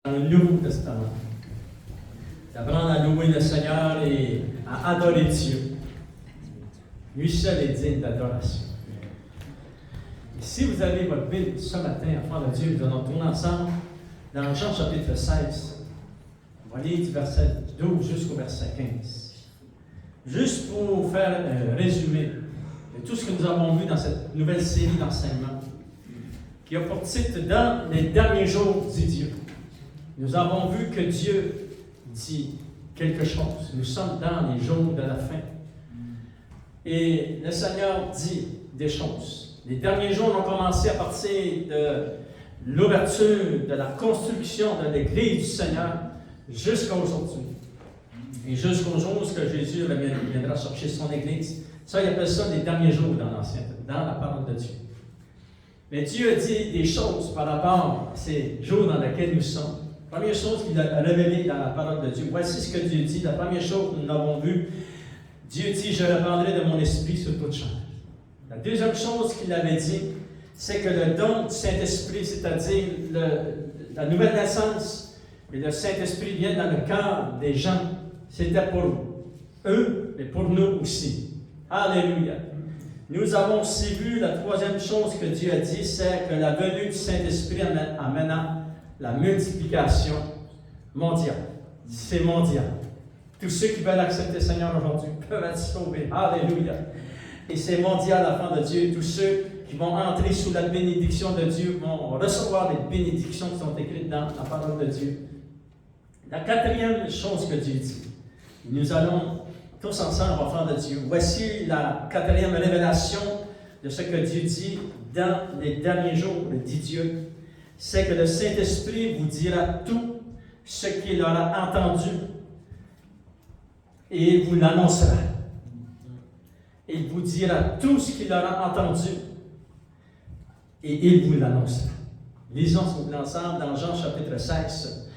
Dans le Nouveau Testament, d'apprendre à louer le Seigneur et à adorer Dieu. Lui seul est digne d'adoration. Et si vous avez votre Bible ce matin, enfants de Dieu, nous allons tourner ensemble dans Jean chapitre 16. On va lire du verset 12 jusqu'au verset 15. Juste pour faire un résumé de tout ce que nous avons vu dans cette nouvelle série d'enseignements, qui a pour titre « Dans les derniers jours, dit Dieu ». Nous avons vu que Dieu dit quelque chose. Nous sommes dans les jours de la fin. Et le Seigneur dit des choses. Les derniers jours ont commencé à partir de l'ouverture, de la construction de l'Église du Seigneur jusqu'à aujourd'hui. Et jusqu'au jour où Jésus viendra chercher son Église. Ça, il appelle ça les derniers jours dans l'Ancien, dans la parole de Dieu. Mais Dieu a dit des choses par rapport à ces jours dans lesquels nous sommes. La première chose qu'il a révélée dans la parole de Dieu, voici ce que Dieu dit. La première chose que nous l'avons vu, Dieu dit, je répandrai de mon esprit sur toute chair. La deuxième chose qu'il avait dit, c'est que le don du Saint-Esprit, c'est-à-dire la nouvelle naissance, et le Saint-Esprit vient dans le cœur des gens. C'était pour eux, mais pour nous aussi. Alléluia. Nous avons aussi vu la troisième chose que Dieu a dit, c'est que la venue du Saint-Esprit amènant la multiplication mondiale. C'est mondial. Tous ceux qui veulent accepter le Seigneur aujourd'hui peuvent être sauvés. Alléluia. Et c'est mondial, enfants de Dieu. Tous ceux qui vont entrer sous la bénédiction de Dieu vont recevoir les bénédictions qui sont écrites dans la parole de Dieu. La quatrième chose que Dieu dit. Nous allons tous ensemble, enfants de Dieu. Voici la quatrième révélation de ce que Dieu dit dans les derniers jours, dit Dieu. C'est que le Saint-Esprit vous dira tout ce qu'il aura entendu et il vous l'annoncera. Il vous dira tout ce qu'il aura entendu et il vous l'annoncera. Lisons s'il vous plaît ensemble dans Jean chapitre 16.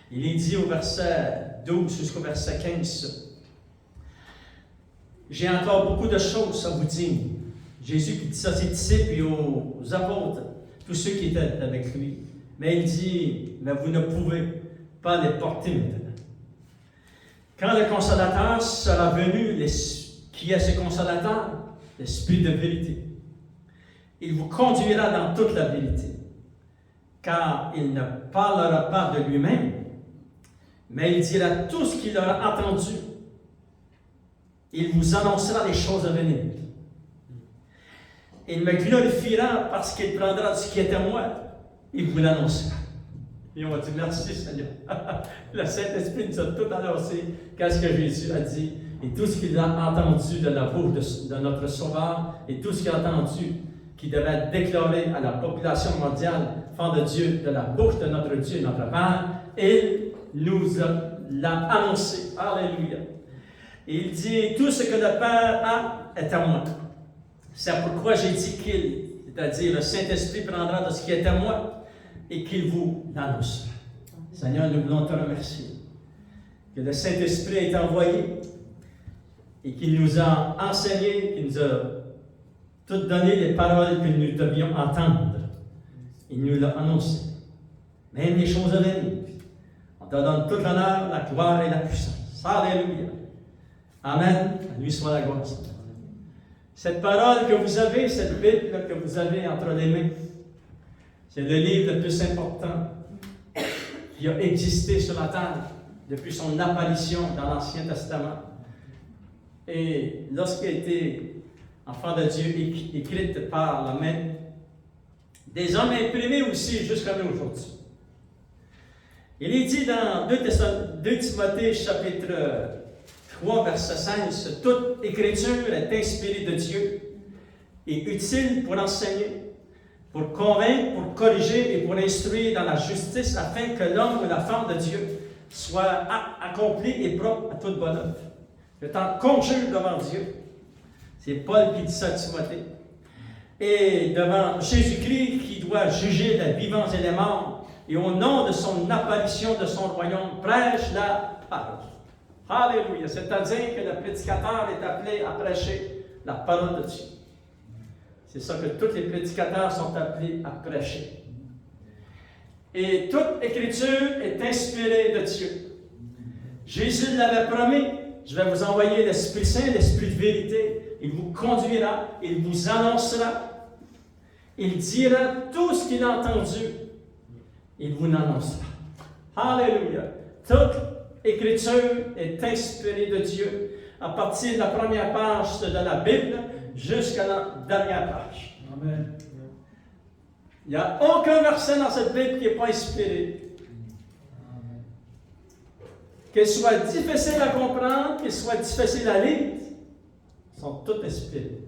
Il est dit au verset 12 jusqu'au verset 15. J'ai encore beaucoup de choses à vous dire. Jésus qui dit ça à ses disciples et aux apôtres, tous ceux qui étaient avec lui. Mais il dit, mais vous ne pouvez pas les porter maintenant. Quand le Consolateur sera venu, qui est ce Consolateur? L'Esprit de vérité. Il vous conduira dans toute la vérité. Car il ne parlera pas de lui-même, mais il dira tout ce qu'il aura entendu. Il vous annoncera les choses à venir. Il me glorifiera parce qu'il prendra ce qui est à moi. Il vous l'annoncera. Et on va dire merci Seigneur. Le Saint-Esprit nous a tout annoncé. Qu'est-ce que Jésus a dit? Et tout ce qu'il a entendu de la bouche de notre Sauveur, et tout ce qu'il a entendu qui devait être déclaré à la population mondiale, enfant de Dieu, de la bouche de notre Dieu, notre Père, il nous l'a annoncé. Alléluia. Et il dit, tout ce que le Père a est à moi. C'est pourquoi j'ai dit qu'il, c'est-à-dire le Saint-Esprit prendra de ce qui est à moi et qu'il vous l'annoncera. Seigneur, nous voulons te remercier que le Saint-Esprit a été envoyé et qu'il nous a enseigné, qu'il nous a toutes donné les paroles que nous devions entendre. Il nous l'a annoncé. Même les choses à venir. On te donne toute l'honneur, la gloire et la puissance. Alléluia. Amen. À lui soit la gloire. Cette parole que vous avez, cette Bible que vous avez entre les mains, c'est le livre le plus important qui a existé sur la terre depuis son apparition dans l'Ancien Testament. Et lorsqu'il a été enfant de Dieu, écrite par la main des hommes, imprimés aussi jusqu'à nous aujourd'hui. Il est dit dans 2 Timothée chapitre 3, verset 16, toute écriture est inspirée de Dieu et utile pour enseigner, pour convaincre, pour corriger et pour instruire dans la justice, afin que l'homme ou la femme de Dieu soit accompli et propre à toute bonne œuvre. Je t'en conjure devant Dieu. C'est Paul qui dit ça à Timothée. Et devant Jésus-Christ qui doit juger les vivants et les morts, et au nom de son apparition de son royaume, prêche la parole. Alléluia. C'est-à-dire que le prédicateur est appelé à prêcher la parole de Dieu. C'est ça que tous les prédicateurs sont appelés à prêcher. Et toute écriture est inspiré de Dieu. Jésus l'avait promis, je vais vous envoyer l'Esprit Saint, l'Esprit de vérité. Il vous conduira, il vous annoncera, il dira tout ce qu'il a entendu, il vous annoncera. Alléluia! Toute Écriture est inspirée de Dieu, à partir de la première page de la Bible jusqu'à la dernière page. Amen. Il n'y a aucun verset dans cette Bible qui n'est pas inspiré. Qu'elle soit difficile à comprendre, qu'elle soit difficile à lire, ils sont tous inspirés.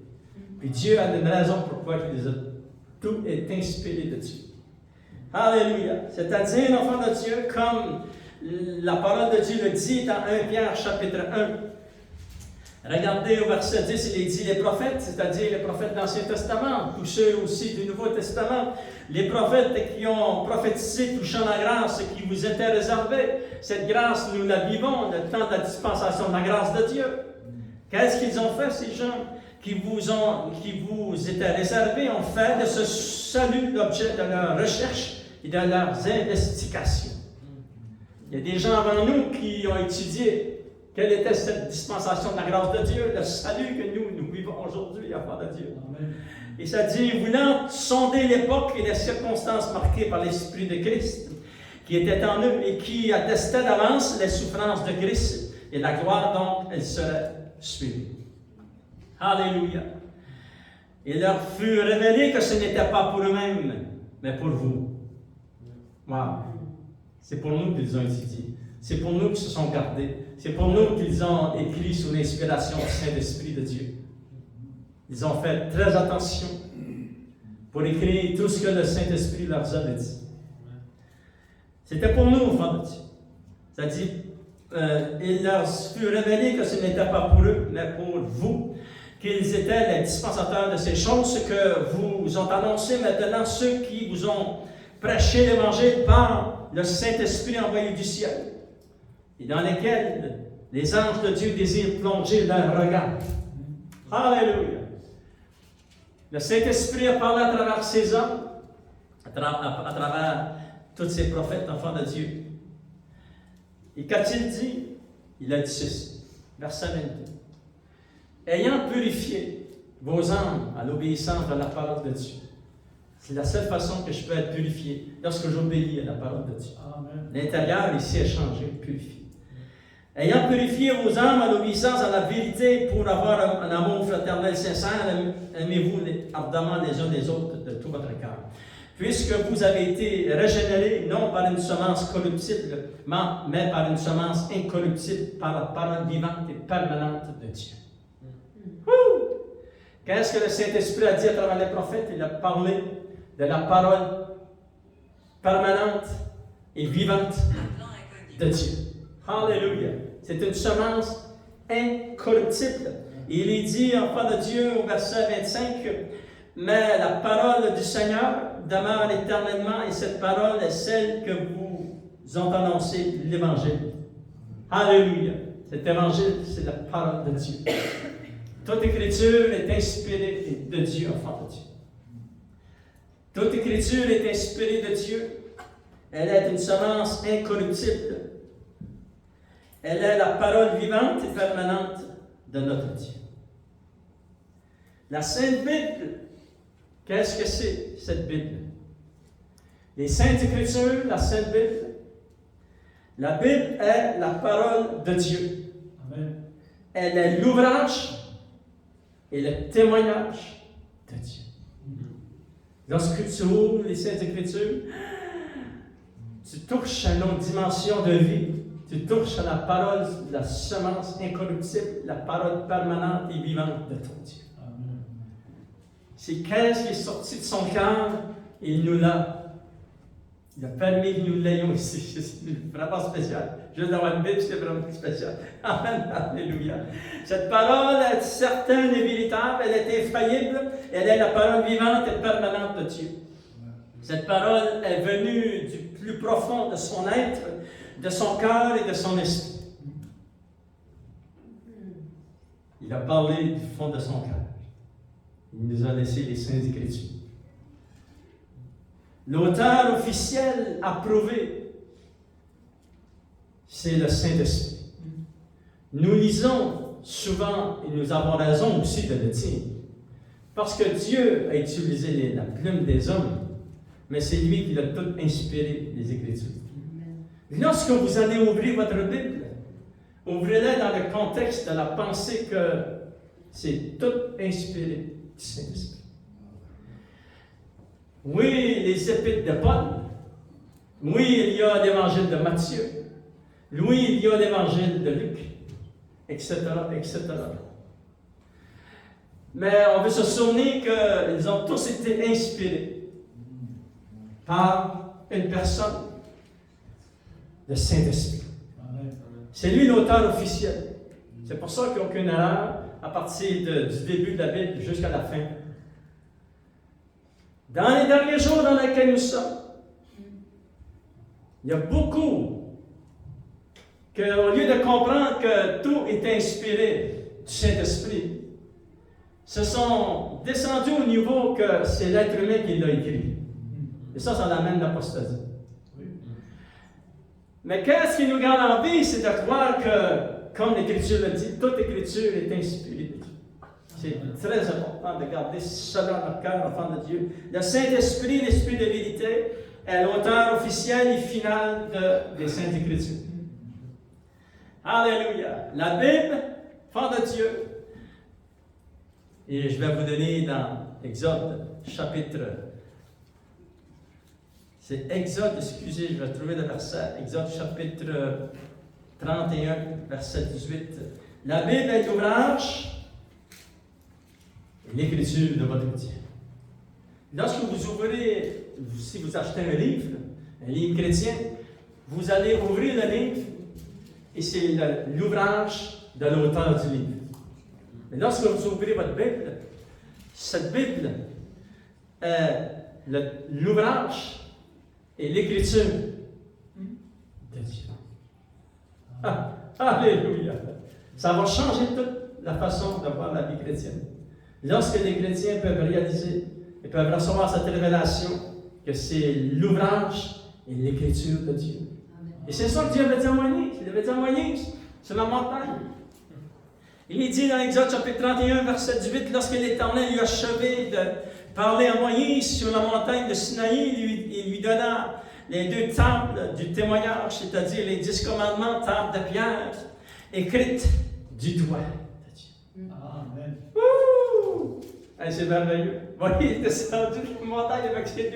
Puis Dieu a une raison pourquoi il les a. Tout est inspiré de Dieu. Alléluia. C'est-à-dire, l'enfant de Dieu, comme la parole de Dieu le dit dans 1 Pierre chapitre 1. Regardez au verset 10, il est dit les prophètes, c'est-à-dire les prophètes de l'Ancien Testament, tous ceux aussi du Nouveau Testament, les prophètes qui ont prophétisé touchant la grâce qui vous était réservée. Cette grâce, nous la vivons, le temps de la dispensation de la grâce de Dieu. Qu'est-ce qu'ils ont fait, ces gens qui vous étaient réservés, ont fait de ce salut l'objet de leur recherche et de leurs investigations. Il y a des gens avant nous qui ont étudié quelle était cette dispensation de la grâce de Dieu, le salut que nous vivons aujourd'hui, enfants de Dieu. Amen. Et ça dit, voulant sonder l'époque et les circonstances marquées par l'Esprit de Christ, qui était en eux et qui attestait d'avance les souffrances de Christ et la gloire dont elles seraient suivies. Alléluia. Il leur fut révélé que ce n'était pas pour eux-mêmes, mais pour vous. Wow. C'est pour nous qu'ils ont étudié. C'est pour nous qu'ils se sont gardés. C'est pour nous qu'ils ont écrit sous l'inspiration du Saint-Esprit de Dieu. Ils ont fait très attention pour écrire tout ce que le Saint-Esprit leur avait dit. C'était pour nous, enfants de Dieu. Ça dit, il leur fut révélé que ce n'était pas pour eux, mais pour vous, qu'ils étaient les dispensateurs de ces choses que vous ont annoncées maintenant, ceux qui vous ont prêché l'Évangile par le Saint-Esprit envoyé du ciel, et dans lesquels les anges de Dieu désirent plonger leur regard. Alléluia! Le Saint-Esprit a parlé à travers ces hommes, à travers tous ces prophètes, enfants de Dieu. Et qu'a-t-il dit? Il a dit ceci, verset 22. Ayant purifié vos âmes à l'obéissance de la parole de Dieu. C'est la seule façon que je peux être purifié, lorsque j'obéis à la parole de Dieu. Amen. L'intérieur ici est changé, purifié. Ayant purifié vos âmes à l'obéissance à la vérité pour avoir un amour fraternel sincère, aimez-vous ardemment les uns les autres de tout votre cœur. Puisque vous avez été régénérés, non par une semence corruptible, mais par une semence incorruptible, par la parole vivante et permanente de Dieu. Qu'est-ce que le Saint-Esprit a dit à travers les prophètes? Il a parlé de la parole permanente et vivante de Dieu. Alléluia! C'est une semence incorruptible. Et il est dit, enfant de Dieu, au verset 25, mais la parole du Seigneur demeure éternellement, et cette parole est celle que vous ont annoncée, l'Évangile. Alléluia! Cet Évangile, c'est la parole de Dieu. Toute Écriture est inspirée de Dieu, enfant de Dieu. Toute Écriture est inspirée de Dieu. Elle est une semence incorruptible. Elle est la parole vivante et permanente de notre Dieu. La Sainte Bible, qu'est-ce que c'est, cette Bible? Les Saintes Écritures, la Sainte Bible. La Bible est la parole de Dieu. Amen. Elle est l'ouvrage et le témoignage de Dieu. Lorsque tu ouvres les Saintes Écritures, tu touches à une autre dimension de vie. Tu touches à la parole, la semence incorruptible, la parole permanente et vivante de ton Dieu. Amen. C'est qu'est-ce qui est sorti de son cœur, et il nous l'a. Il a permis que nous l'ayons ici. C'est vraiment spécial. Juste d'avoir une Bible, c'est vraiment spécial. Amen. Alléluia. Cette parole est certaine et véritable, elle est infaillible, elle est la parole vivante et permanente de Dieu. Cette parole est venue du plus profond de son être, de son cœur et de son esprit. Il a parlé du fond de son cœur. Il nous a laissé les Saintes Écritures. L'auteur officiel approuvé c'est le Saint-Esprit. Nous lisons souvent, et nous avons raison aussi de le dire, parce que Dieu a utilisé la plume des hommes, mais c'est lui qui a tout inspiré les Écritures. Lorsque vous allez ouvrir votre Bible, ouvrez-la dans le contexte de la pensée que c'est tout inspiré du Saint-Esprit. Oui, les épîtres de Paul. Oui, il y a l'évangile de Matthieu. Oui, il y a l'évangile de Luc, etc., etc. Mais on veut se souvenir qu'ils ont tous été inspirés par une personne, le Saint-Esprit. C'est lui l'auteur officiel. C'est pour ça qu'il n'y a aucune erreur à partir du début de la Bible jusqu'à la fin. Dans les derniers jours dans lesquels nous sommes, il y a beaucoup qu'au lieu de comprendre que tout est inspiré du Saint-Esprit, se sont descendus au niveau que c'est l'être humain qui l'a écrit. Et ça l'amène l'apostasie. Mais qu'est-ce qui nous garde en vie, c'est de croire que, comme l'Écriture le dit, toute Écriture est inspirée de Dieu. C'est très important de garder cela dans notre cœur, enfant de Dieu. Le Saint-Esprit, l'Esprit de vérité, est l'auteur officiel et final des Saintes Écritures. Alléluia! La Bible, enfant de Dieu, et je vais vous donner dans Exode, chapitre. C'est Exode, excusez, je vais trouver le verset. Exode, chapitre 31, verset 18. La Bible est l'ouvrage et l'écriture de votre Dieu. Lorsque vous ouvrez, si vous achetez un livre chrétien, vous allez ouvrir le livre et c'est l'ouvrage de l'auteur du livre. Mais lorsque vous ouvrez votre Bible, cette Bible est l'ouvrage et l'écriture de Dieu. Ah, alléluia! Ça va changer toute la façon de voir la vie chrétienne. Lorsque les chrétiens peuvent réaliser et peuvent recevoir cette révélation que c'est l'ouvrage et l'écriture de Dieu. Et c'est ça que Dieu avait dit à Moïse. Il avait dit à Moïse sur la montagne. Il est dit dans Exode chapitre 31, verset 18, lorsque l'Éternel lui a achevé de parler à Moïse sur la montagne de Sinaï, il lui donna les 2 tables du témoignage, c'est-à-dire les 10 commandements, tables de pierre, écrites du doigt de Dieu. Amen. Ouh! Hey, c'est merveilleux. Voyez, il est descendu de la montagne avec ces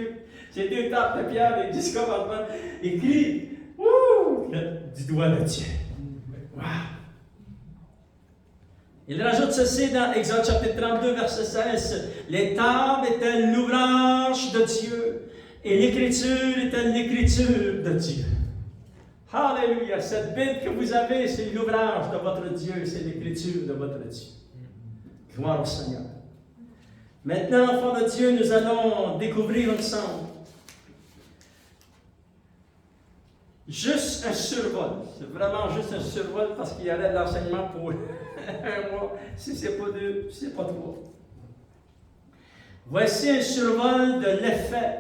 deux tables de pierre, les 10 commandements, écrits du doigt de Dieu. Wow! Il rajoute ceci dans Exode chapitre 32, verset 16. Les tables étaient l'ouvrage de Dieu et l'écriture était l'écriture de Dieu. Alléluia! Cette Bible que vous avez, c'est l'ouvrage de votre Dieu, c'est l'écriture de votre Dieu. Gloire au Seigneur. Maintenant, enfants de Dieu, nous allons découvrir ensemble juste un survol. C'est vraiment juste un survol parce qu'il y aurait de l'enseignement pour un mois. Si ce n'est pas 2, si ce n'est pas 3. Voici un survol de l'effet.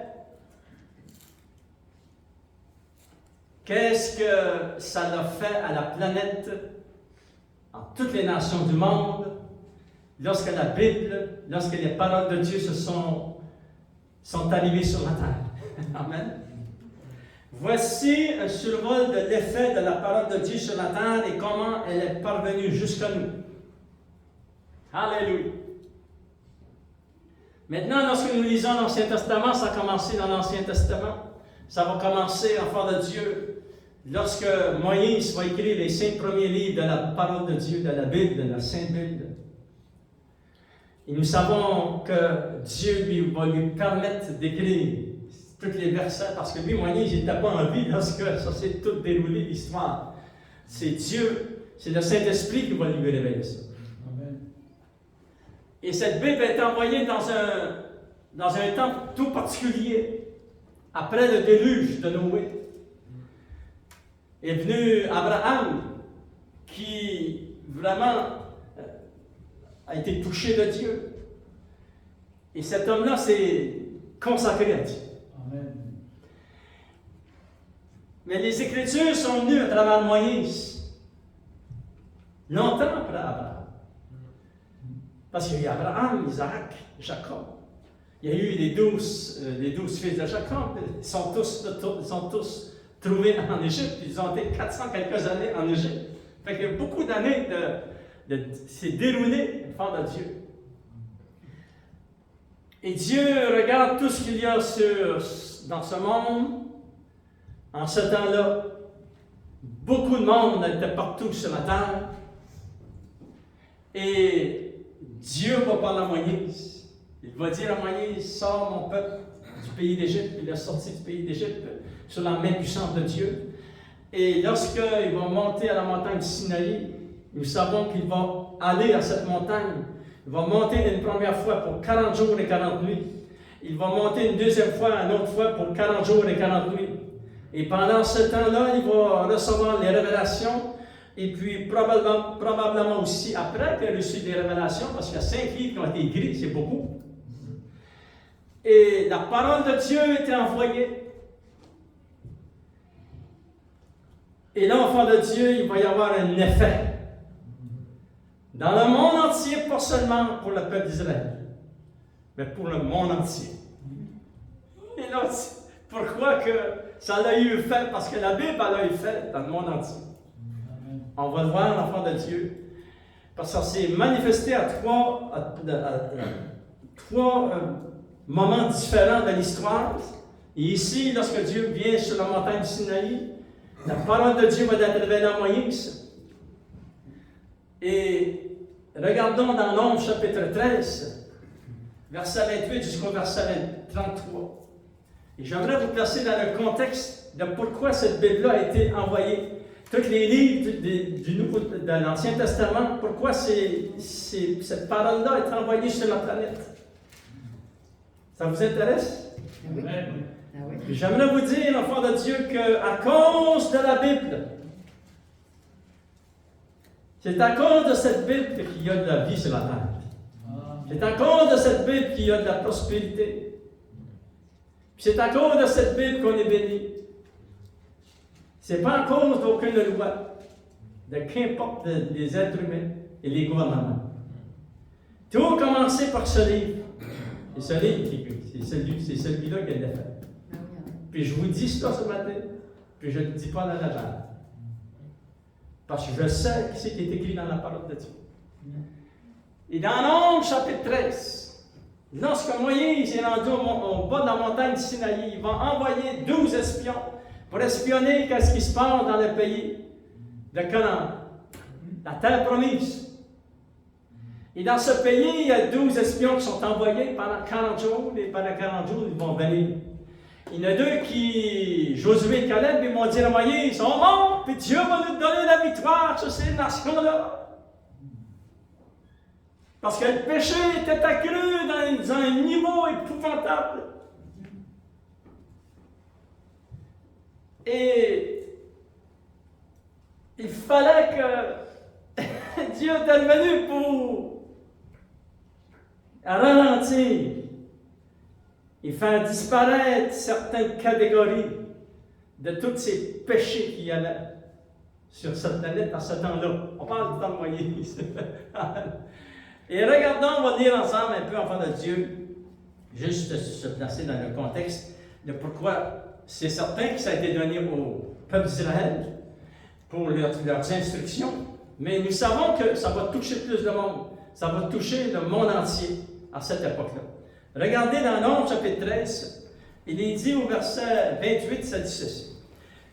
Qu'est-ce que ça a fait à la planète, en toutes les nations du monde, lorsque la Bible, lorsque les paroles de Dieu sont arrivées sur la terre. Amen. Voici un survol de l'effet de la parole de Dieu sur la terre et comment elle est parvenue jusqu'à nous. Alléluia. Maintenant, lorsque nous lisons l'Ancien Testament, ça a commencé dans l'Ancien Testament. Ça va commencer, enfant de Dieu, lorsque Moïse va écrire les 5 premiers livres de la parole de Dieu, de la Bible, de la Sainte Bible. Et nous savons que Dieu va lui permettre d'écrire tous les versets, parce que lui, Moïse, il n'était pas en vie lorsque ça s'est tout déroulé, l'histoire. C'est Dieu, c'est le Saint-Esprit qui va lui révéler ça. Amen. Et cette Bible est envoyée dans un temps tout particulier, après le déluge de Noé. Est venu Abraham, qui vraiment a été touché de Dieu. Et cet homme-là s'est consacré à Dieu. Mais les Écritures sont venues à travers Moïse. Longtemps après Abraham. Parce qu'il y a eu Abraham, Isaac, Jacob. Il y a eu les 12 fils de Jacob. Ils sont tous trouvés en Égypte. Ils ont été 400 quelques années en Égypte. Fait qu'il y a beaucoup d'années c'est déroulé devant Dieu. Et Dieu regarde tout ce qu'il y a dans ce monde. En ce temps-là, beaucoup de monde était partout sur la terre. Et Dieu va parler à Moïse. Il va dire à Moïse, sors mon peuple du pays d'Égypte. Il est sorti du pays d'Égypte sur la main puissante de Dieu. Et lorsqu'il va monter à la montagne du Sinaï, nous savons qu'il va aller à cette montagne. Il va monter une première fois pour 40 jours et 40 nuits. Il va monter une deuxième fois, une autre fois pour 40 jours et 40 nuits. Et pendant ce temps-là, il va recevoir les révélations. Et puis probablement aussi après qu'il a reçu des révélations, parce qu'il y a 5 livres qui ont été écrits, c'est beaucoup. Et la parole de Dieu était envoyée. Et l'enfant de Dieu, il va y avoir un effet. Dans le monde entier, pas seulement pour le peuple d'Israël, mais pour le monde entier. Et là, pourquoi que ça a eu fait? Parce que la Bible a eu fait dans le monde entier. On va le voir, l'enfant de Dieu, parce que ça s'est manifesté à trois moments différents de l'histoire. Et ici, lorsque Dieu vient sur la montagne du Sinaï, la parole de Dieu va être révélée à Moïse. Et regardons dans Nombre chapitre 13, verset 28 jusqu'au verset 33. Et j'aimerais vous placer dans le contexte de pourquoi cette Bible-là a été envoyée. Tous les livres de l'Ancien Testament, pourquoi cette parole-là est envoyée sur la planète. Ça vous intéresse? Oui. Ah oui. J'aimerais vous dire, enfant de Dieu, qu'à cause de la Bible, c'est à cause de cette Bible qu'il y a de la vie sur la terre. C'est à cause de cette Bible qu'il y a de la prospérité. C'est à cause de cette Bible qu'on est béni. Ce n'est pas à cause d'aucune loi, de qu'importe des êtres humains et les gouvernements. Tout a commencé par ce livre. Et ce livre, c'est celui-là qui l'a fait. Puis je vous dis ça ce matin, puis je ne le dis pas dans la jarre. Parce que je sais ce qui est écrit dans la parole de Dieu. Et dans Nombre chapitre 13, lorsque Moïse est rendu au bas de la montagne du Sinaï, il va envoyer 12 espions pour espionner ce qui se passe dans le pays de Canaan, la terre promise. Et dans ce pays, il y a 12 espions qui sont envoyés pendant 40 jours, et pendant 40 jours, ils vont venir. Il y en a 2 qui, Josué et Caleb, ils vont dire à Moïse, on monte, puis Dieu va nous donner la victoire sur ces nations-là. Parce que le péché était accru dans un niveau épouvantable. Et il fallait que Dieu intervienne pour ralentir et faire disparaître certaines catégories de tous ces péchés qu'il y avait sur cette planète à ce temps-là. On parle du temps de Moïse. Et regardons, on va lire ensemble un peu, enfant de Dieu, juste se placer dans le contexte de pourquoi c'est certain que ça a été donné au peuple d'Israël pour leurs instructions, mais nous savons que ça va toucher plus de monde. Ça va toucher le monde entier à cette époque-là. Regardez dans Nombre chapitre 13, il est dit au verset 28, ça dit ceci.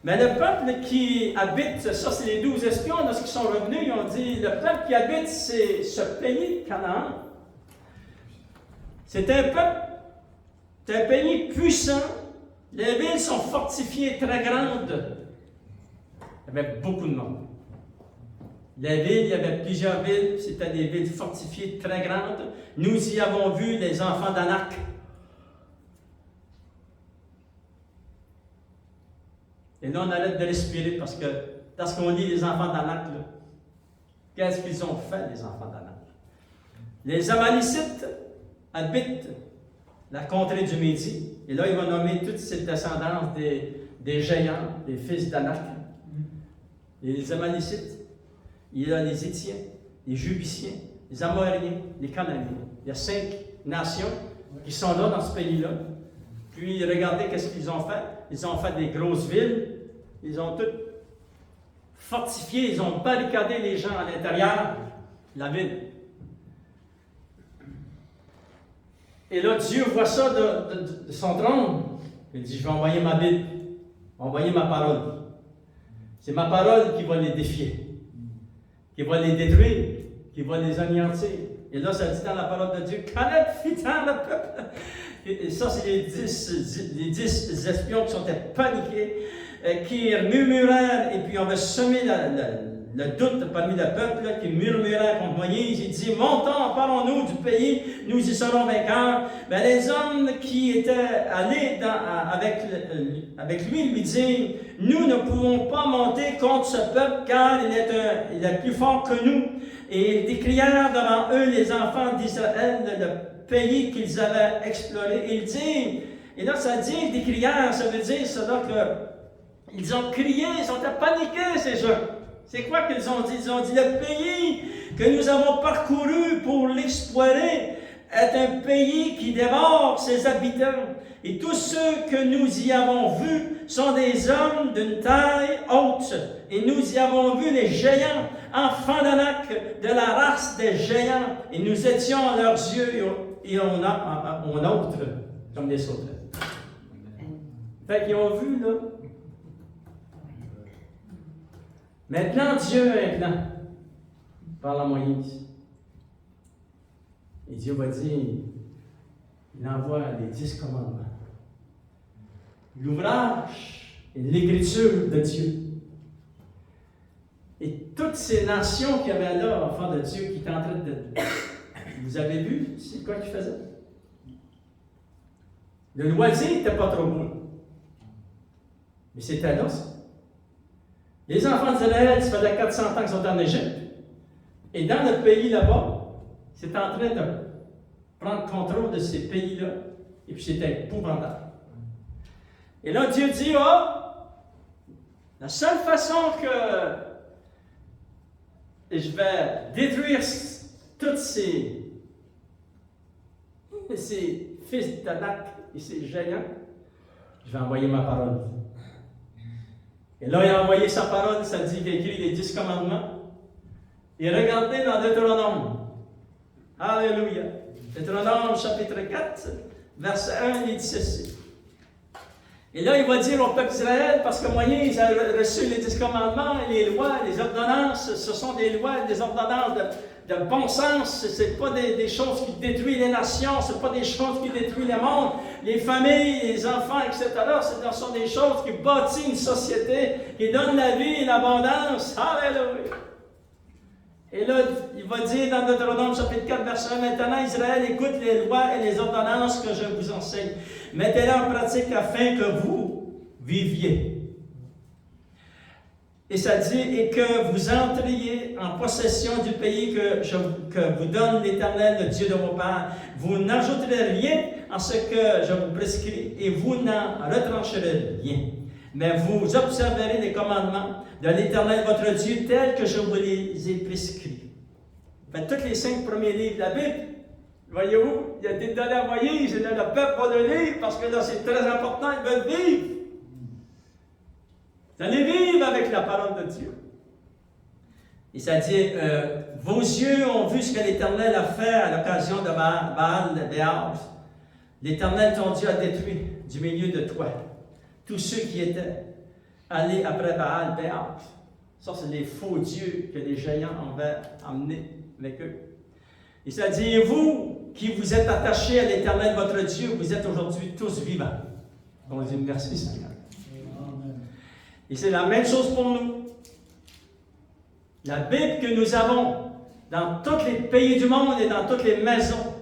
Mais le peuple qui habite, ça c'est les 12 espions, lorsqu'ils sont revenus, ils ont dit, le peuple qui habite ce pays de Canaan, c'est un pays puissant, les villes sont fortifiées très grandes, il y avait beaucoup de monde. Les villes, il y avait plusieurs villes, c'était des villes fortifiées très grandes. Nous y avons vu les enfants d'Anak. Et là, on arrête de respirer parce que lorsqu'on lit les enfants d'Anak, qu'est-ce qu'ils ont fait, les enfants d'Anak? Les Amalicites habitent la contrée du Midi. Et là, il va nommer toute cette descendance des géants, des fils d'Anak, les Amalécites, il y a les Étiens, les Jubiciens, les Amoréens, les Cananéens. Il y a 5 nations qui sont là dans ce pays-là. Puis regardez qu'est-ce qu'ils ont fait. Ils ont fait des grosses villes. Ils ont toutes fortifié, ils ont barricadé les gens à l'intérieur de la ville. Et là, Dieu voit ça de son trône. Il dit, je vais envoyer ma Bible, envoyer ma parole. C'est ma parole qui va les défier, qui va les détruire, qui va les anéantir. Et là, ça dit dans la parole de Dieu, Caleb fit dans le peuple. Et ça, c'est les 10 espions qui sont paniqués, qui murmurèrent, et puis on va semer le doute parmi le peuple, qui murmurèrent contre Moïse. Il dit, montons, parlons-nous du pays, nous y serons vainqueurs. Mais les hommes qui étaient allés avec lui lui disent, nous ne pouvons pas monter contre ce peuple, car il est plus fort que nous. Et ils décrièrent devant eux les enfants d'Israël, le pays qu'ils avaient exploré. Ils disent, et là ça dit, ils décrièrent, ça veut dire cela que ils ont crié, ils ont paniqué ces gens. C'est quoi qu'ils ont dit? Ils ont dit, le pays que nous avons parcouru pour l'explorer est un pays qui dévore ses habitants. Et tous ceux que nous y avons vus sont des hommes d'une taille haute. Et nous y avons vu les géants, enfants d'Anak, de la race des géants. Et nous étions à leurs yeux et on autres, comme des sauterelles. Fait qu'ils ont vu, là. Maintenant, Dieu a un plan par la Moïse. Et Dieu va dire, il envoie les 10 commandements. L'ouvrage et l'écriture de Dieu. Et toutes ces nations qu'il y avait là, enfants de Dieu, qui étaient en train de... Vous avez vu, c'est quoi qu'ils faisaient? Le loisir n'était pas trop beau. Mais c'était là, ça. Les enfants d'Israël, ça faisait 400 ans qu'ils sont en Égypte. Et dans le pays là-bas, c'est en train de prendre contrôle de ces pays-là. Et puis c'était épouvantable. Et là, Dieu dit, la seule façon que je vais détruire tous ces fils d'Anak et ces géants, je vais envoyer ma parole. Et là, il a envoyé sa parole, ça dit qu'il a écrit les 10 commandements. Et regardez dans Deutéronome. Alléluia. Deutéronome chapitre 4, verset 1, il dit ceci. Et là, il va dire au peuple d'Israël, parce que Moïse a reçu les 10 commandements, les lois, les ordonnances, ce sont des lois, des ordonnances de bon sens. Ce n'est pas des choses qui détruisent les nations, ce n'est pas des choses qui détruisent le monde, les familles, les enfants, etc. Ce sont des choses qui bâtissent une société, qui donnent la vie et l'abondance. Alléluia! Et là, il va dire dans Deutéronome chapitre 4, verset 1, maintenant Israël écoute les lois et les ordonnances que je vous enseigne. Mettez-les en pratique afin que vous viviez. Et ça dit, et que vous entriez en possession du pays que vous donne l'Éternel, le Dieu de vos pères. Vous n'ajouterez rien en ce que je vous prescris, et vous n'en retrancherez rien. Mais vous observerez les commandements de l'Éternel, votre Dieu, tels que je vous les ai prescrits. Fait, tous les 5 premiers livres de la Bible, voyez-vous, il y a des données à Moïse, et là, le peuple va le lire, parce que là, c'est très important, ils veulent vivre. Vous allez vivre avec la parole de Dieu. Et ça dit, vos yeux ont vu ce que l'Éternel a fait à l'occasion de Baal. L'Éternel, ton Dieu, a détruit du milieu de toi tous ceux qui étaient allés après Baal. Ça, c'est les faux dieux que les géants avaient amenés avec eux. Et ça dit, vous qui vous êtes attachés à l'Éternel, votre Dieu, vous êtes aujourd'hui tous vivants. On dit merci Seigneur. Et c'est la même chose pour nous. La Bible que nous avons dans tous les pays du monde et dans toutes les maisons,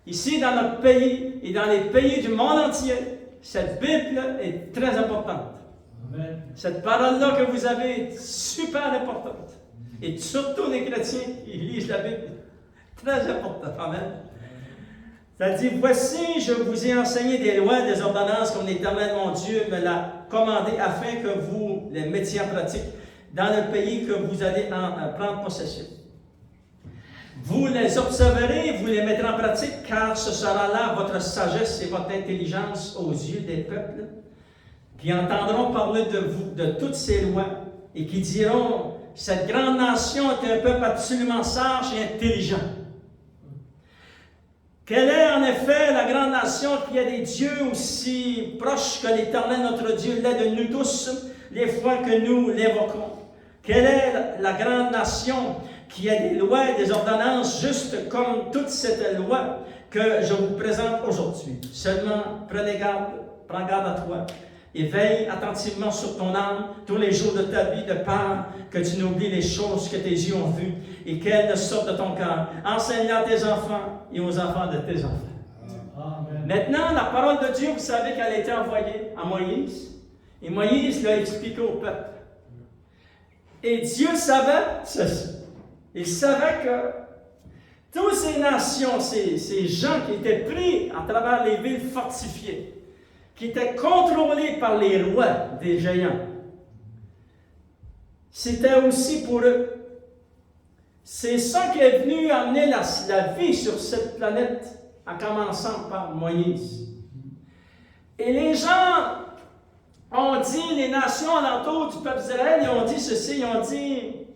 ici dans notre pays et dans les pays du monde entier, cette Bible est très importante. Amen. Cette parole-là que vous avez est super importante. Et surtout les chrétiens qui lisent la Bible, très importante. Amen. Ça dit, voici, je vous ai enseigné des lois, des ordonnances comme l'Éternel mon Dieu me l'a commandés afin que vous les mettiez en pratique dans le pays que vous allez en prendre possession. Vous les observerez, vous les mettrez en pratique, car ce sera là votre sagesse et votre intelligence aux yeux des peuples, qui entendront parler de vous, de toutes ces lois, et qui diront, cette grande nation est un peuple absolument sage et intelligent. Quelle est en effet la grande nation qui a des dieux aussi proches que l'Éternel notre Dieu l'est de nous tous, les fois que nous l'évoquons? Quelle est la grande nation qui a des lois et des ordonnances justes comme toute cette loi que je vous présente aujourd'hui? Seulement, prends garde à toi, et veille attentivement sur ton âme tous les jours de ta vie, de peur que tu n'oublies les choses que tes yeux ont vues et qu'elles ne sortent de ton cœur, enseignant à tes enfants et aux enfants de tes enfants. Amen. Maintenant, la parole de Dieu, vous savez qu'elle a été envoyée à Moïse, et Moïse l'a expliqué au peuple. Et Dieu savait ceci. Il savait que toutes ces nations, ces gens qui étaient pris à travers les villes fortifiées, qui étaient contrôlés par les rois des géants, c'était aussi pour eux. C'est ça qui est venu amener la vie sur cette planète, en commençant par Moïse. Et les gens ont dit, les nations alentour du peuple d'Israël, ils ont dit ceci, ils ont dit,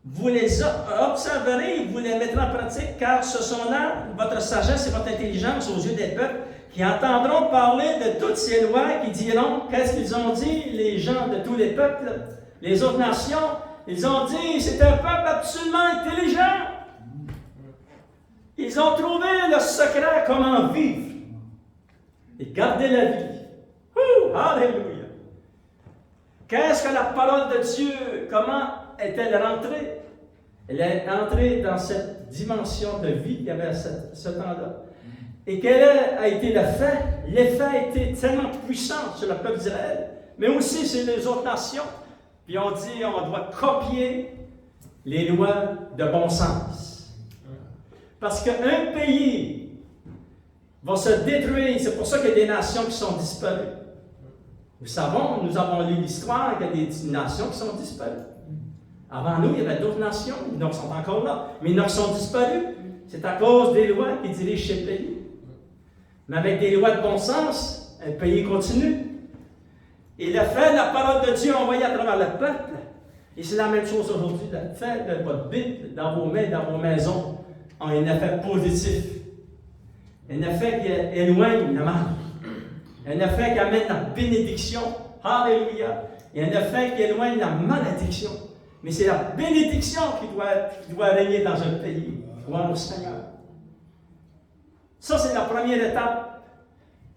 vous les observerez, vous les mettrez en pratique, car ce sont là votre sagesse et votre intelligence aux yeux des peuples, qui entendront parler de toutes ces lois, qui diront, qu'est-ce qu'ils ont dit, les gens de tous les peuples, les autres nations? Ils ont dit, c'est un peuple absolument intelligent. Ils ont trouvé le secret comment vivre et garder la vie. Alléluia! Qu'est-ce que la parole de Dieu, comment est-elle rentrée? Elle est entrée dans cette dimension de vie qu'il y avait à ce temps-là. Et quel a été l'effet? L'effet a été tellement puissant sur le peuple d'Israël, mais aussi sur les autres nations. Puis on dit, on doit copier les lois de bon sens. Parce qu'un pays va se détruire, c'est pour ça qu'il y a des nations qui sont disparues. Nous avons lu l'histoire qu'il y a des nations qui sont disparues. Avant nous, il y avait d'autres nations, ils sont encore là, mais ils sont disparus. C'est à cause des lois qui dirigent ces pays. Mais avec des lois de bon sens, un pays continue. Et le fait de la parole de Dieu envoyée à travers le peuple, et c'est la même chose aujourd'hui, le fait de votre Bible dans vos mains, dans vos maisons, a un effet positif. Un effet qui éloigne le mal. Un effet qui amène la bénédiction. Alléluia. Et un effet qui éloigne la malédiction. Mais c'est la bénédiction qui doit régner dans un pays. Gloire au Seigneur. Ça, c'est la première étape.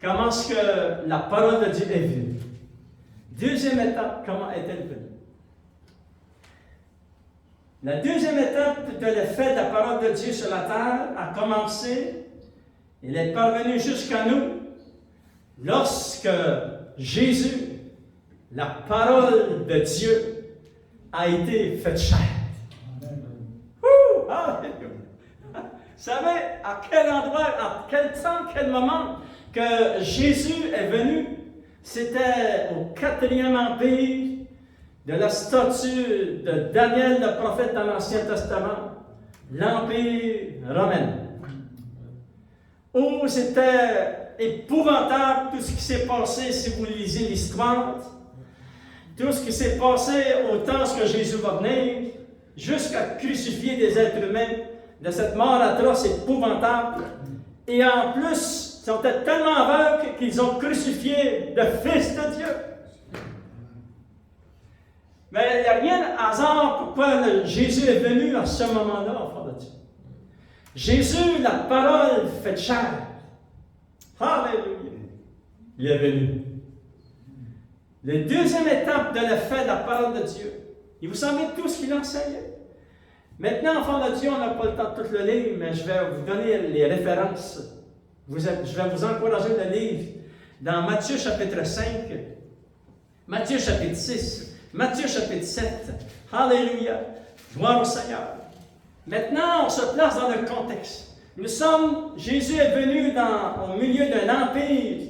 Comment est-ce que la parole de Dieu est venue? Deuxième étape, comment est-elle venue? La deuxième étape de l'effet de la parole de Dieu sur la terre a commencé, elle est parvenue jusqu'à nous, lorsque Jésus, la parole de Dieu, a été faite chair. Vous savez à quel endroit, à quel temps, quel moment que Jésus est venu? C'était au 4e empire de la statue de Daniel, le prophète dans l'Ancien Testament, l'Empire romain. Où c'était épouvantable tout ce qui s'est passé, si vous lisez l'histoire, tout ce qui s'est passé au temps que Jésus va venir, jusqu'à crucifier des êtres humains, de cette mort atroce épouvantable. Et en plus, ils étaient tellement aveugles qu'ils ont crucifié le Fils de Dieu. Mais il n'y a rien de hasard pourquoi Jésus est venu à ce moment-là, enfant de Dieu. Jésus, la parole faite chair. Alléluia. Il est venu. La deuxième étape de l'effet de la parole de Dieu. Et vous savez tout ce qu'il enseignait. Maintenant, enfants de Dieu, on n'a pas le temps de tout le lire, mais je vais vous donner les références. Je vais vous encourager de lire dans Matthieu chapitre 5, Matthieu chapitre 6, Matthieu chapitre 7. Alléluia. Gloire au Seigneur. Maintenant, on se place dans le contexte. Jésus est venu au milieu d'un empire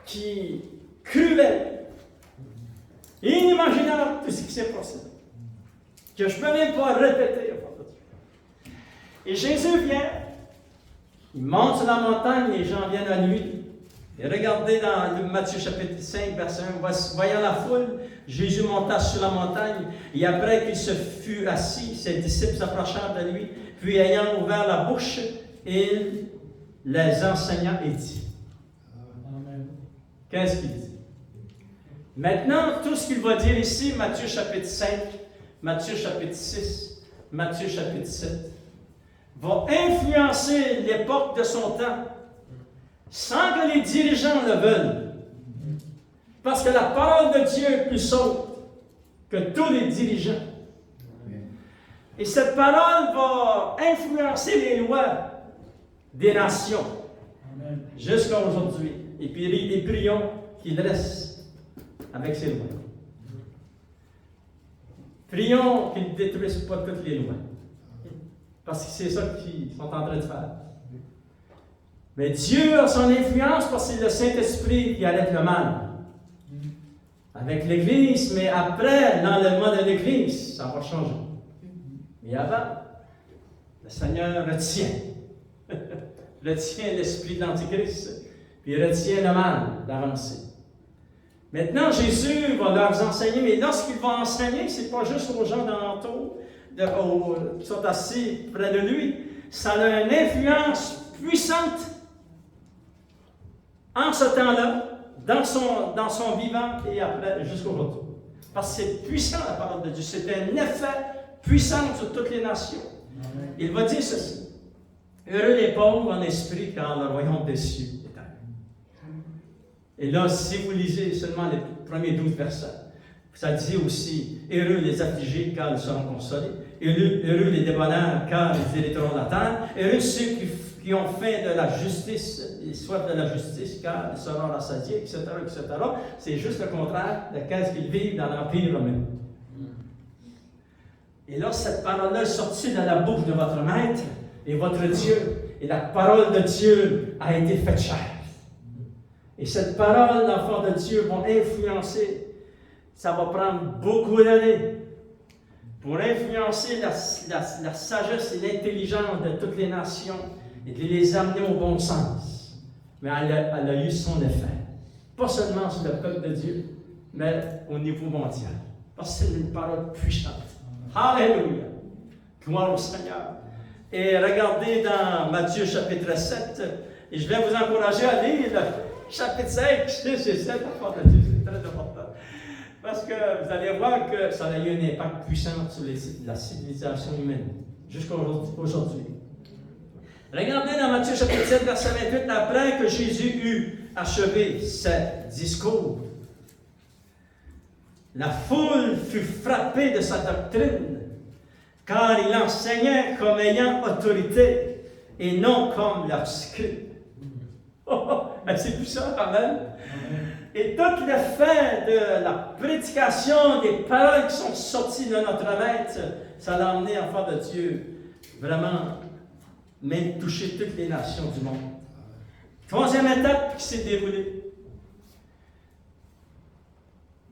qui cruel, inimaginable tout ce qui s'est passé, que je ne peux même pas répéter. Et Jésus vient, il monte sur la montagne, les gens viennent à nuit. Et regardez dans Matthieu chapitre 5, verset 1, voyant la foule, Jésus monta sur la montagne, et après qu'il se fut assis, ses disciples s'approchèrent de lui, puis ayant ouvert la bouche, il les enseigna et dit. Qu'est-ce qu'il dit? Maintenant, tout ce qu'il va dire ici, Matthieu chapitre 5, Matthieu chapitre 6, Matthieu chapitre 7, va influencer l'époque de son temps, sans que les dirigeants le veulent. Parce que la parole de Dieu est plus haute que tous les dirigeants. Et cette parole va influencer les lois des nations jusqu'à aujourd'hui. Et puis, et prions qu'il reste avec ses lois. Prions qu'il ne détruise pas toutes les lois. Parce que c'est ça qu'ils sont en train de faire. Mais Dieu a son influence parce que c'est le Saint-Esprit qui arrête le mal. Avec l'Église, mais après, dans le mode de l'Église, ça va changer. Mais avant, le Seigneur retient. Retient l'esprit de l'Antichrist, puis retient le mal d'avancer. Maintenant, Jésus va leur enseigner, mais lorsqu'il va enseigner, ce n'est pas juste aux gens d'alentour qui sont assis près de lui, ça a une influence puissante en ce temps-là, dans son vivant et après, jusqu'au retour. Parce que c'est puissant la parole de Dieu, c'est un effet puissant sur toutes les nations. Amen. Il va dire ceci. Heureux les pauvres en esprit, car le royaume des cieux est à eux. Et là, si vous lisez seulement les premiers 12 versets, ça dit aussi, heureux les affligés, car ils seront consolés. Heureux les débonneurs, car ils hériteront la terre. Heureux ceux qui ont faim de la justice, et soif de la justice, car ils seront rassasiés, etc., etc. C'est juste le contraire de ce qu'ils vivent dans l'Empire romain. Et là, cette parole-là est sortie de la bouche de votre maître et votre Dieu. Et la parole de Dieu a été faite chair. Et cette parole, l'enfant de Dieu, va influencer. Ça va prendre beaucoup d'années pour influencer la sagesse et l'intelligence de toutes les nations et de les amener au bon sens. Mais elle a eu son effet. Pas seulement sur le peuple de Dieu, mais au niveau mondial. Parce que c'est une parole puissante. Alléluia! Gloire au Seigneur. Et regardez dans Matthieu chapitre 7, et je vais vous encourager à lire le chapitre 5, 6 et 7, c'est très important. Parce que vous allez voir que ça a eu un impact puissant sur la civilisation humaine, jusqu'à aujourd'hui. Regardez dans Matthieu chapitre 7, verset 28, après que Jésus eut achevé ce discours, la foule fut frappée de sa doctrine, car il enseignait comme ayant autorité et non comme leurs scribes. C'est puissant quand même. Et tout le fait de la prédication des paroles qui sont sorties de notre maître, ça l'a emmené, enfant de Dieu, vraiment, même toucher toutes les nations du monde. Troisième étape qui s'est déroulée.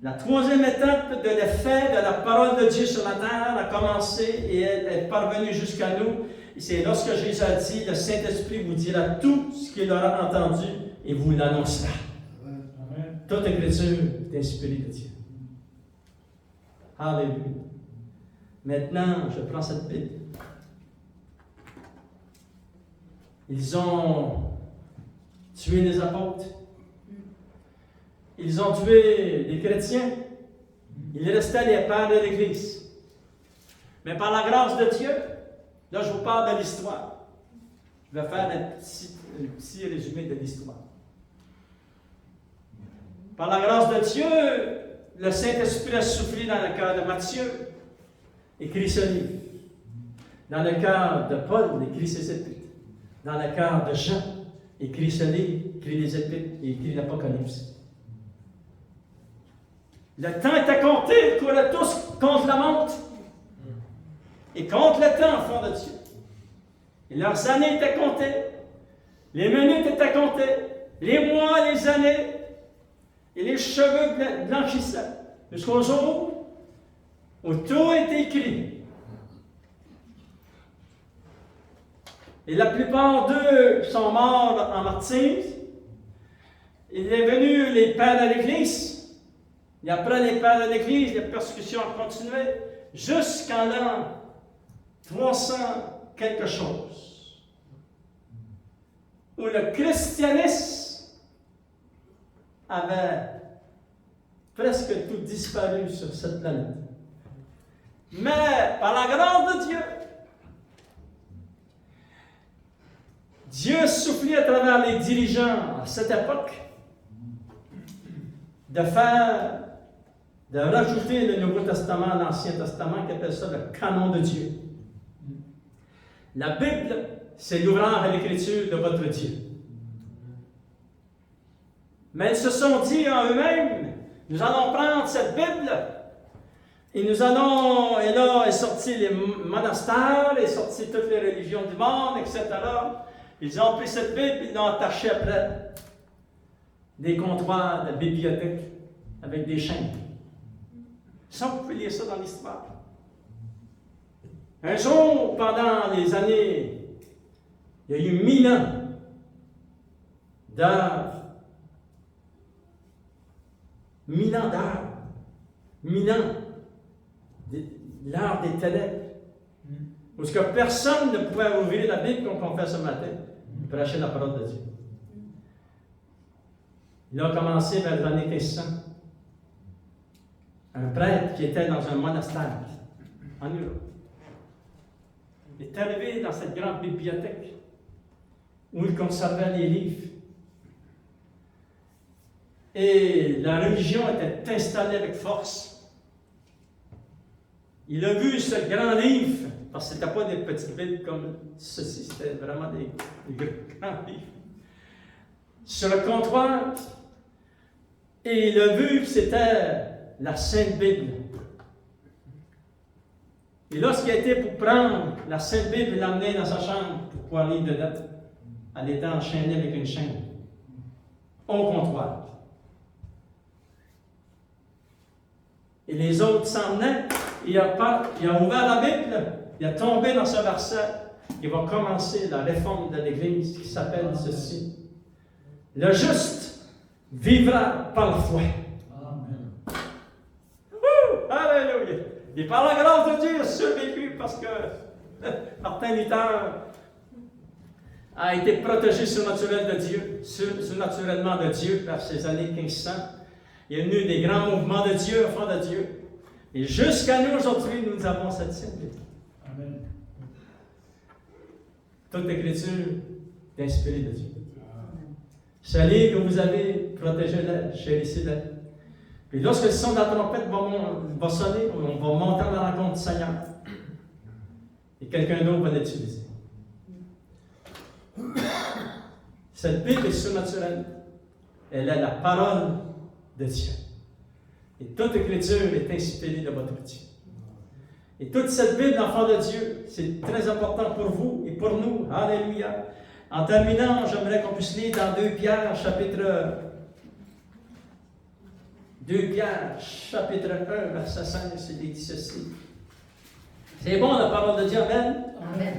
La troisième étape de l'effet de la parole de Dieu sur la terre a commencé et elle est parvenue jusqu'à nous. Et c'est lorsque Jésus a dit, le Saint-Esprit vous dira tout ce qu'il aura entendu et vous l'annoncera. Amen. Toute écriture est inspirée de Dieu. Alléluia. Maintenant, je prends cette Bible. Ils ont tué les apôtres. Ils ont tué les chrétiens. Il restait les pères de l'Église. Mais par la grâce de Dieu, là je vous parle de l'histoire. Je vais faire un petit résumé de l'histoire. Par la grâce de Dieu, le Saint-Esprit a soufflé dans le cœur de Matthieu, écrit ce livre. Dans le cœur de Paul, écrit ses épîtres. Dans le cœur de Jean, écrit ce livre, écrit les épîtres et écrit l'Apocalypse. Le temps était compté, ils couraient tous contre la montre. Et contre le temps, enfant de Dieu. Et leurs années étaient comptées. Les minutes étaient comptées. Les mois, les années. et les cheveux blanchissants, jusqu'au jour où tout est écrit. Et la plupart d'eux sont morts en martyrs. Il est venu les pères de l'Église. Et après les pères de l'Église, les persécutions ont continué jusqu'en l'an 300 quelque chose, où le christianisme avait presque tout disparu sur cette planète. Mais par la grâce de Dieu, Dieu soufflait à travers les dirigeants à cette époque de rajouter le Nouveau Testament à l'Ancien Testament, qui appelle ça le canon de Dieu. La Bible, c'est l'ouvrage à l'écriture de votre Dieu. Mais ils se sont dit en eux-mêmes, nous allons prendre cette Bible et nous allons, et là est sorti les monastères, est sorti toutes les religions du monde, etc. Ils ont pris cette Bible, ils l'ont attachée après des comptoirs de bibliothèques avec des chaînes. Ça, vous pouvez lire ça dans l'histoire. Un jour, pendant les années, il y a eu 1000 ans d'heures. 1000 ans d'heures. 1000 ans. L'heure des ténèbres. Parce que personne ne pouvait ouvrir la Bible comme on fait ce matin, prêcher la parole de Dieu. Il a commencé vers les années 1500. Un prêtre qui était dans un monastère en Europe. Il est arrivé dans cette grande bibliothèque où il conservait les livres. Et la religion était installée avec force. Il a vu ce grand livre, parce que ce n'était pas des petites bibles comme ceci, c'était vraiment des grands livres, sur le comptoir. Et il a vu que c'était la Sainte Bible. Et lorsqu'il a été pour prendre la Sainte Bible et l'amener dans sa chambre pour pouvoir lire dedans, elle était enchaînée avec une chaîne au comptoir. Et les autres s'en venaient, il a ouvert la Bible, il a tombé dans ce verset, il va commencer la réforme de l'Église qui s'appelle ceci. Le juste vivra par la foi. Amen. Alléluia! Et par la grâce de Dieu, il a survécu parce que Martin Luther a été protégé surnaturellement de Dieu par ces années 1500. Il y a eu des grands mouvements de Dieu, enfants de Dieu. Et jusqu'à nous aujourd'hui, nous avons cette Sainte Bible. Amen. Toute l'écriture est inspirée de Dieu. Ce livre que vous avez, protégez-le, chérissez-le. Puis lorsque le son de la trompette va sonner, on va monter à la rencontre du Seigneur. Et quelqu'un d'autre va l'utiliser. Cette Bible est surnaturelle. Elle est la parole de Dieu. Et toute écriture est inspirée de votre Dieu. Et toute cette Bible, enfant de Dieu, c'est très important pour vous et pour nous. Alléluia. En terminant, j'aimerais qu'on puisse lire dans 2 Pierre, chapitre 1, verset 5, c'est dit ceci. C'est bon la parole de Dieu, amen? Amen.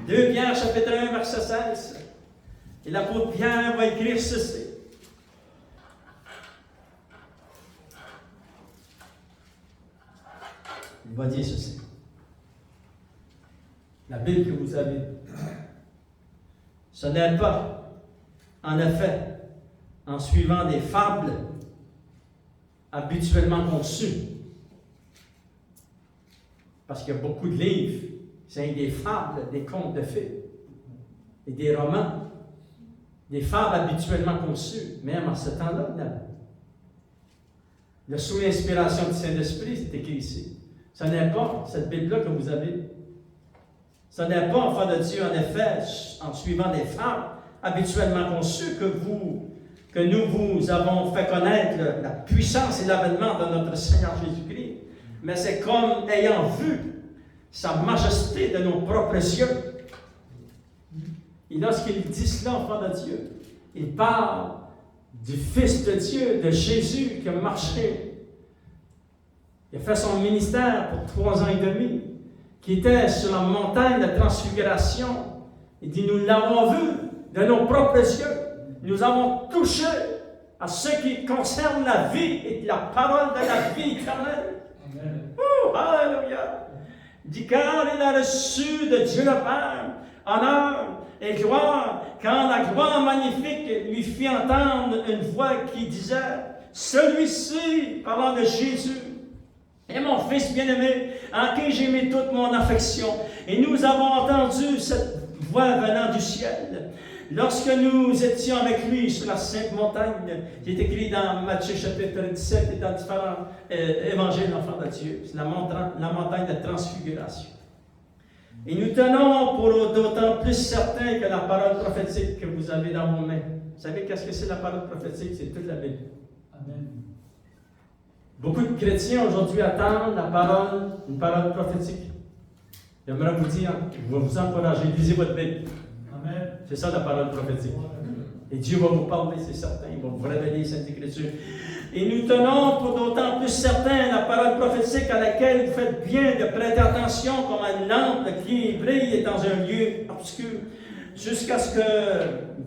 2 Pierre, chapitre 1, verset 16. Et l'apôtre Pierre va écrire ceci. Il va dire ceci. La Bible que vous avez, ce n'est pas, en effet, en suivant des fables habituellement conçues. Parce qu'il y a beaucoup de livres, c'est des fables, des contes de fées, et des romans, des fables habituellement conçues, même en ce temps-là. Le sous l'inspiration du Saint-Esprit, c'est écrit ici. Ce n'est pas cette Bible-là que vous avez. Ce n'est pas, enfant de Dieu, en effet, en suivant des fables habituellement conçues que nous vous avons fait connaître la puissance et l'avènement de notre Seigneur Jésus-Christ, mais c'est comme ayant vu sa majesté de nos propres yeux. Et lorsqu'il dit cela, enfant de Dieu, il parle du Fils de Dieu, de Jésus, qui a marché. Il a fait son ministère pour 3 ans et demi, qui était sur la montagne de transfiguration. Il dit, nous l'avons vu de nos propres yeux. Nous avons touché à ce qui concerne la vie et la parole de la vie éternelle. Alléluia! Il dit, car il a reçu de Dieu le Père honneur et gloire, quand la gloire magnifique lui fit entendre une voix qui disait, celui-ci, parlant de Jésus, est mon Fils bien-aimé, en qui j'ai mis toute mon affection. Et nous avons entendu cette voix venant du ciel. Lorsque nous étions avec lui sur la Sainte Montagne, qui est écrit dans Matthieu chapitre 17 et dans différents évangiles d'enfants de Dieu, c'est la montagne de transfiguration. Et nous tenons pour d'autant plus certain que la parole prophétique que vous avez dans vos mains. Vous savez qu'est-ce que c'est la parole prophétique? C'est toute la Bible. Amen. Beaucoup de chrétiens aujourd'hui attendent une parole prophétique. J'aimerais vous dire, je vais vous encourager, lisez votre Bible. Amen. C'est ça la parole prophétique. Et Dieu va vous parler, c'est certain, il va vous révéler les Saintes Écritures. Et nous tenons pour d'autant plus certain la parole prophétique à laquelle vous faites bien de prêter attention comme à une lampe qui brille dans un lieu obscur, jusqu'à ce que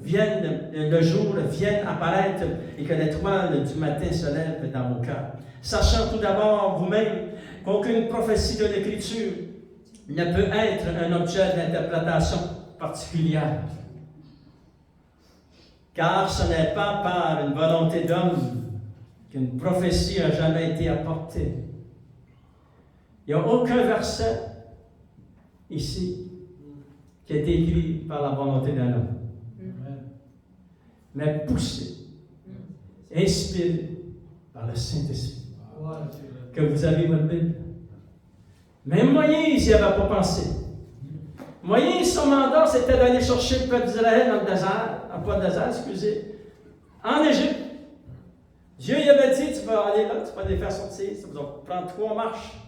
le jour vienne apparaître et que l'étoile du matin se lève dans vos cœurs. Sachant tout d'abord vous-même qu'aucune prophétie de l'Écriture ne peut être un objet d'interprétation particulière. Car ce n'est pas par une volonté d'homme qu'une prophétie n'a jamais été apportée. Il n'y a aucun verset ici qui a été écrit par la volonté d'un homme. Mais poussé, inspiré par le Saint-Esprit. Que vous avez votre Bible. Même Moïse n'y avait pas pensé. Moïse, son mandat, c'était d'aller chercher le peuple d'Israël dans le désert, en Égypte. Dieu lui avait dit, tu vas aller là, tu vas les faire sortir, ça va prendre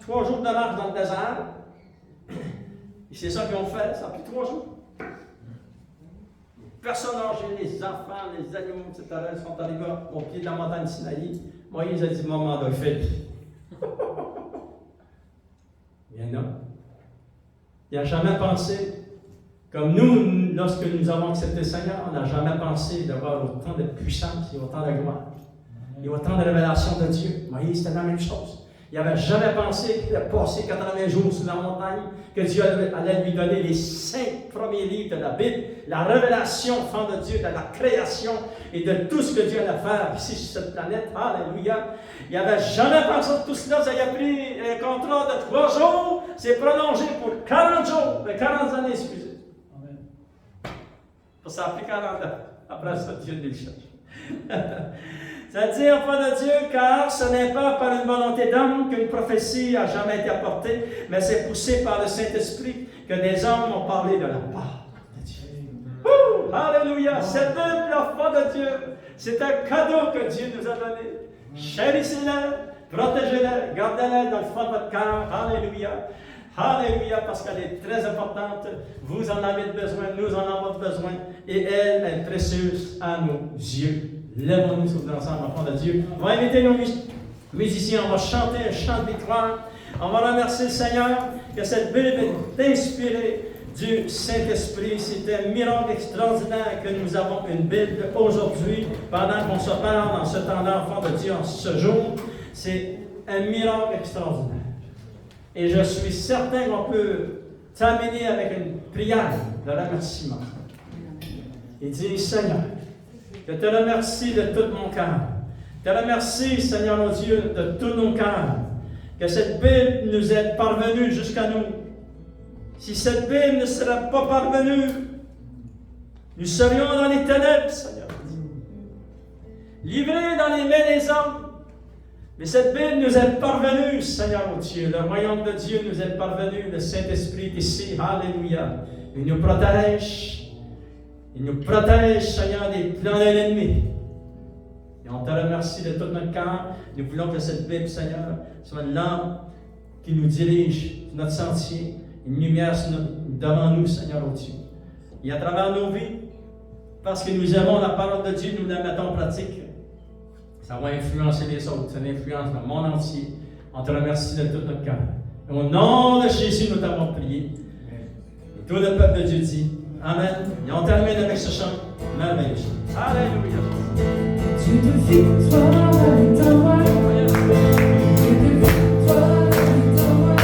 3 jours de marche dans le désert. Et c'est ça qu'ils ont fait, ça a pris 3 jours. Les personnes âgées, les enfants, les animaux, etc., sont arrivés au pied de la montagne Sinaï. Moïse a dit, mon mandat est fait. Bien non. Il n'a jamais pensé, comme nous, lorsque nous avons accepté le Seigneur, on n'a jamais pensé d'avoir autant de puissance et autant de gloire. Et autant de révélations de Dieu. Moïse, c'était la même chose. Il n'avait jamais pensé qu'il allait passer 80 jours sur la montagne, que Dieu allait lui donner les 5 premiers livres de la Bible, la révélation, enfant de Dieu, de la création et de tout ce que Dieu allait faire ici sur cette planète. Alléluia. Il n'avait jamais pensé de tout cela. Ça a pris un contrat de 3 jours. C'est prolongé pour 40 jours, 40 années, excusez. Amen. Ça a pris 40 ans. Après ça, Dieu le cherche. C'est-à-dire, enfant de Dieu, car ce n'est pas par une volonté d'homme qu'une prophétie n'a jamais été apportée, mais c'est poussé par le Saint-Esprit que des hommes ont parlé de la part de Dieu. Alléluia! Cette Bible, enfant de Dieu, c'est un cadeau que Dieu nous a donné. Chérissez-la, protégez-la, gardez-la dans le fond de votre cœur. Alléluia! Alléluia, parce qu'elle est très importante. Vous en avez besoin, nous en avons besoin, et elle est précieuse à nos yeux. Lèvons-nous tous ensemble, enfants de Dieu. On va inviter nos musiciens, on va chanter un chant de victoire. On va remercier le Seigneur que cette Bible est inspirée du Saint-Esprit. C'est un miracle extraordinaire que nous avons une Bible aujourd'hui, pendant qu'on se parle en ce temps-là, enfants de Dieu, en ce jour. C'est un miracle extraordinaire. Et je suis certain qu'on peut terminer avec une prière de remerciement. Et dire, Seigneur, je te remercie de tout mon cœur. Je te remercie, Seigneur mon Dieu, de tous nos cœurs, que cette Bible nous est parvenue jusqu'à nous. Si cette Bible ne serait pas parvenue, nous serions dans les ténèbres, Seigneur. Livrés dans les mains des hommes. Mais cette Bible nous est parvenue, Seigneur mon Dieu. Le royaume de Dieu nous est parvenu. Le Saint-Esprit est ici. Alléluia. Il nous protège. Il nous protège, Seigneur, des plans de l'ennemi. Et on te remercie de tout notre cœur. Nous voulons que cette Bible, Seigneur, soit une lampe qui nous dirige sur notre sentier, une lumière devant nous, Seigneur, au Dieu. Et à travers nos vies, parce que nous aimons la parole de Dieu, nous la mettons en pratique. Ça va influencer les autres, ça influence le monde entier. On te remercie de tout notre cœur. Et au nom de Jésus, nous t'avons prié. Et tout le peuple de Dieu dit Amen. Et on termine avec ce chant merveilleux. Alléluia. Dieu de victoire est en moi. Dieu de victoire est en moi.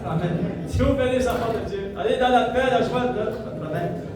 Amen. Si vous venez les enfants de Dieu, allez dans la paix, la joie de votre Maître.